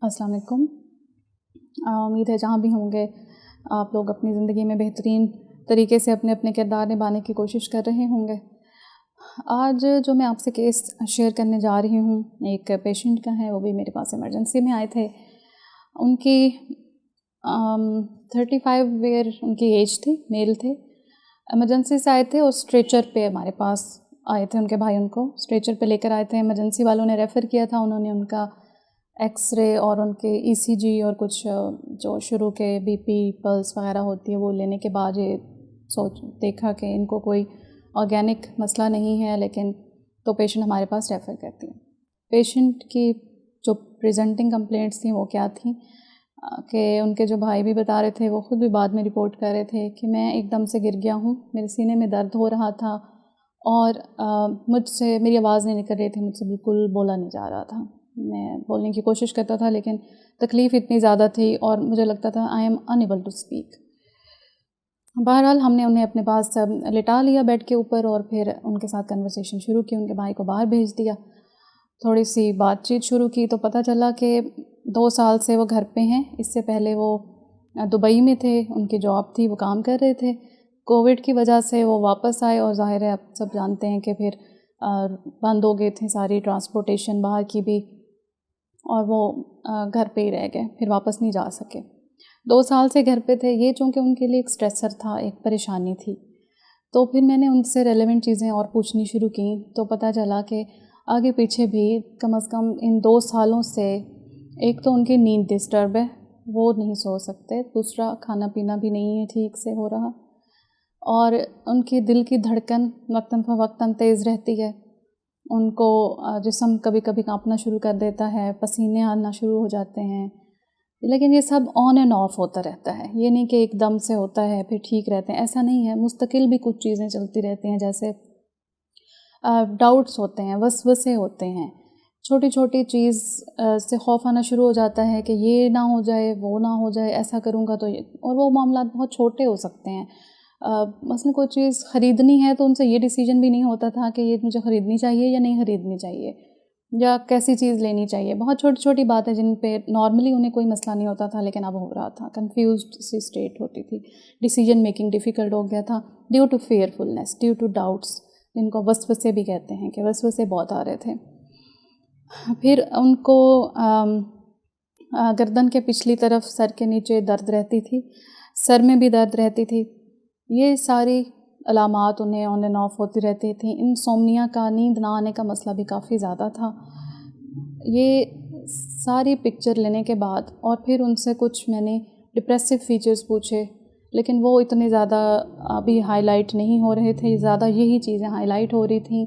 अस्सलाम वालेकुम। उम्मीद है जहाँ भी होंगे आप लोग अपनी ज़िंदगी में बेहतरीन तरीके से अपने अपने किरदार निभाने की कोशिश कर रहे होंगे। आज जो मैं आपसे केस शेयर करने जा रही हूँ एक पेशेंट का है, वो भी मेरे पास इमरजेंसी में आए थे। उनकी 35 ईयर उनकी एज थी, मेल थे। इमरजेंसी से आए थे और स्ट्रेचर पे हमारे पास आए थे। उनके भाई उनको स्ट्रेचर पे लेकर आए थे। इमरजेंसी वालों ने रेफ़र किया था। उन्होंने उनका एक्स-रे और उनके ईसीजी और कुछ जो शुरू के बीपी पल्स वगैरह होती है वो लेने के बाद ये देखा कि इनको कोई ऑर्गेनिक मसला नहीं है, लेकिन तो पेशेंट हमारे पास रेफ़र करती है। पेशेंट की जो प्रेजेंटिंग कंप्लेंट्स थी वो क्या थी कि उनके जो भाई भी बता रहे थे, वो ख़ुद भी बाद में रिपोर्ट कर रहे थे कि मैं एकदम से गिर गया हूँ, मेरे सीने में दर्द हो रहा था और मुझसे मेरी आवाज़ नहीं निकल रही थी, मुझसे बिल्कुल बोला नहीं जा रहा था। मैं बोलने की कोशिश करता था लेकिन तकलीफ़ इतनी ज़्यादा थी और मुझे लगता था I am unable to speak. बहरहाल हमने उन्हें अपने पास लिटा लिया बेड के ऊपर और फिर उनके साथ कन्वर्सेशन शुरू की। उनके भाई को बाहर भेज दिया। थोड़ी सी बातचीत शुरू की तो पता चला कि 2 साल से वो घर पे हैं। इससे पहले वो दुबई में थे, उनकी जॉब थी, वो काम कर रहे थे। कोविड की वजह से वो वापस आए और ज़ाहिर है आप सब जानते हैं कि फिर बंद हो गए थे सारी ट्रांसपोर्टेशन बाहर की भी, और वो घर पे ही रह गए, फिर वापस नहीं जा सके। 2 साल से घर पे थे। ये चूँकि उनके लिए एक स्ट्रेसर था, एक परेशानी थी। तो फिर मैंने उनसे रेलेवेंट चीज़ें और पूछनी शुरू की तो पता चला कि आगे पीछे भी कम से कम इन 2 सालों से एक तो उनकी नींद डिस्टर्ब है, वो नहीं सो सकते। दूसरा खाना पीना भी नहीं है ठीक से हो रहा, और उनकी दिल की धड़कन वक्तन तेज़ रहती है। उनको जिस्म कभी कभी कांपना शुरू कर देता है, पसीने आना शुरू हो जाते हैं। लेकिन ये सब ऑन एंड ऑफ होता रहता है, ये नहीं कि एकदम से होता है फिर ठीक रहते हैं, ऐसा नहीं है। मुस्तकिल भी कुछ चीज़ें चलती रहती हैं, जैसे डाउट्स होते हैं, वसवसे होते हैं। छोटी छोटी चीज़ से खौफ आना शुरू हो जाता है कि ये ना हो जाए, वो ना हो जाए, ऐसा करूँगा तो ये, और वो मामला बहुत छोटे हो सकते हैं। मसलन कोई चीज़ ख़रीदनी है तो उनसे ये डिसीजन भी नहीं होता था कि ये मुझे ख़रीदनी चाहिए या नहीं ख़रीदनी चाहिए, या कैसी चीज़ लेनी चाहिए। बहुत छोटी छोटी बातें जिन पे नॉर्मली उन्हें कोई मसला नहीं होता था, लेकिन अब हो रहा था। कंफ्यूज्ड सी स्टेट होती थी, डिसीजन मेकिंग डिफ़िकल्ट हो गया था due to fearfulness, due to doubts, जिनको वसवसे भी कहते हैं कि वसवसे बहुत आ रहे थे। फिर उनको गर्दन के पिछली तरफ सर के नीचे दर्द रहती थी, सर में भी दर्द रहती थी। ये सारी अलामात उन्हें ऑन एंड ऑफ होती रहती थी। इंसोम्निया का, नींद ना आने का मसला भी काफ़ी ज़्यादा था। ये सारी पिक्चर लेने के बाद और फिर उनसे कुछ मैंने डिप्रेसिव फीचर्स पूछे, लेकिन वो इतने ज़्यादा अभी हाईलाइट नहीं हो रहे थे, ज़्यादा यही चीज़ें हाईलाइट हो रही थी।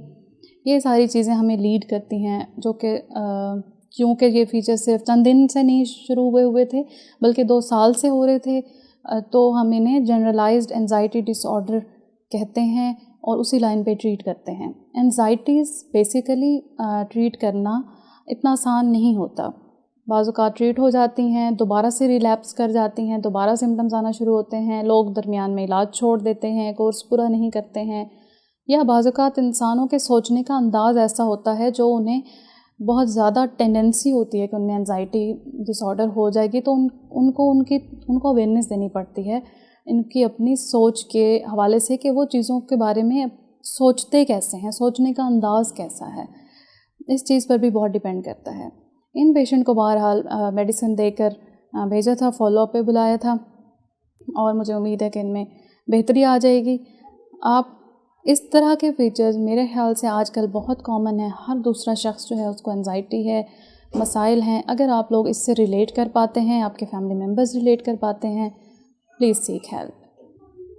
ये सारी चीज़ें हमें लीड करती हैं, जो कि क्योंकि ये फीचर सिर्फ चंद दिन से नहीं शुरू हुए थे बल्कि 2 साल से हो रहे थे, तो हम इन्हें जनरलाइज्ड एंजाइटी डिसऑर्डर कहते हैं और उसी लाइन पे ट्रीट करते हैं। एंजाइटीज़ बेसिकली ट्रीट करना इतना आसान नहीं होता। बाज़ औक़ात ट्रीट हो जाती हैं, दोबारा से रिलैप्स कर जाती हैं, दोबारा सिम्पटम्स आना शुरू होते हैं, लोग दरमियान में इलाज छोड़ देते हैं, कोर्स पूरा नहीं करते हैं, या बाज़ औक़ात इंसानों के सोचने का अंदाज़ ऐसा होता है जो उन्हें बहुत ज़्यादा टेंडेंसी होती है कि उनमें एंजाइटी डिसऑर्डर हो जाएगी, तो उनको अवेयरनेस देनी पड़ती है इनकी अपनी सोच के हवाले से कि वो चीज़ों के बारे में सोचते कैसे हैं, सोचने का अंदाज़ कैसा है। इस चीज़ पर भी बहुत डिपेंड करता है। इन पेशेंट को बहरहाल मेडिसिन देकर भेजा था, फॉलोअप पे बुलाया था, और मुझे उम्मीद है कि इनमें बेहतरी आ जाएगी। आप इस तरह के फीचर्स मेरे ख़्याल से आजकल बहुत कॉमन है। हर दूसरा शख्स जो है उसको एंजाइटी है, मसाइल हैं। अगर आप लोग इससे रिलेट कर पाते हैं, आपके फैमिली मेम्बर्स रिलेट कर पाते हैं, please seek help.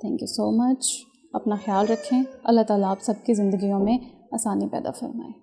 Thank you so much. अपना ख्याल रखें। अल्लाह ताला आप सबकी ज़िंदगियों में आसानी पैदा फरमाए।